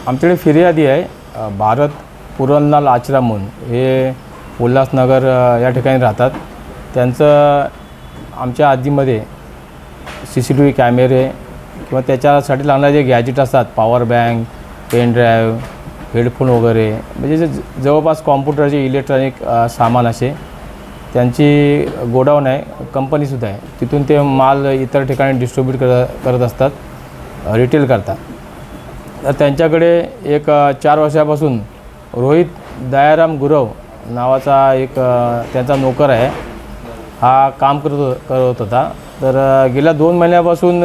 आमच्याकडे फिर्यादी आहे भारत पुरनलाल आचरा म्हणून, हे उल्हासनगर या ठिकाणी राहतात। त्यांचं आमच्या हद्दीमध्ये CCTV कॅमेरे किंवा त्याच्यासाठी लागणारे जे गॅजेट असतात, power bank, pen drive, headphone वगैरे, म्हणजे जे जवळपास कॉम्प्युटरचे इलेक्ट्रॉनिक सामान असे त्यांची गोडाऊन आहे, कंपनीसुद्धा आहे। तिथून ते माल इतर ठिकाणी डिस्ट्रीब्यूट करत असतात, रिटेल करतात। तर त्यांच्याकडे एक 4 वर्षापासून रोहित दयाराम गुरव नावाचा एक त्यांचा नोकर आहे, हा काम करत होता। तर गेल्या 2 महिन्यापासून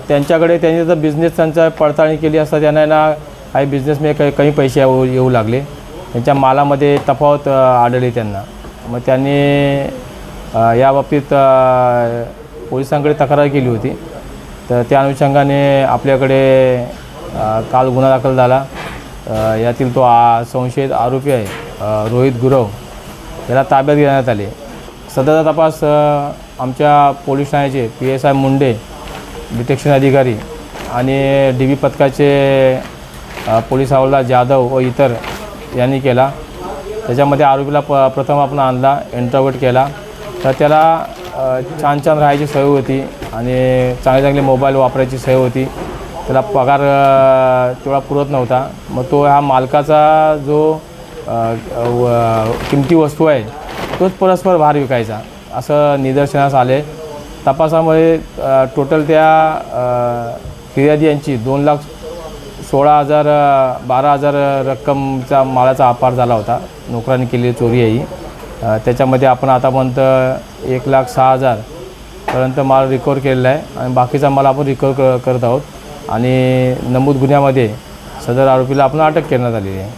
त्यांच्याकडे त्यांनी जर बिझनेस त्यांचा पडताळणी केली असता त्यांना ना काही बिझनेसमध्ये काही पैसे येऊ लागले, त्यांच्या मालामध्ये तफावत आढळली त्यांना। मग त्यांनी याबाबतीत पोलिसांकडे तक्रार केली होती। तर त्या अनुषंगाने आपल्याकडे काल गुन्हा दाखल झाला। यातील तो संशयित आरोपी आहे रोहित गुरव, याला ताब्यात घेण्यात आले। सदरचा तपास आमच्या पोलीस ठाण्याचे PSI मुंडे, डिटेक्शन अधिकारी आणि DB पथकाचे पोलीस हवालदार जाधव व इतर यांनी केला। त्याच्यामध्ये आरोपीला प्रथम आपण आणला, इंटरव्ह्यू केला। तर त्याला छान राहायची सवय होती आणि चांगले मोबाईल वापरायची सवय होती। त्याला पगार तेवढा पुरत नव्हता। मग तो हा मालकाचा जो किमती वस्तू आहे तोच परस्पर बाहेर विकायचा, असं निदर्शनास आले। तपासामध्ये टोटल त्या फिर्यादी यांची 2,16,000 12,000 रक्कमचा मालाचा अपार झाला होता। नोकरांनी केलेली चोरी आहे ही। त्याच्यामध्ये आपण आतापर्यंत 1,06,000 पर्यंत माल रिकवर केलेला आहे आणि बाकीचा माल आपण रिकवर करत आहोत आणि नमूद गुन्ह्यामध्ये सदर आरोपीला आपण अटक करण्यात आलेली आहे।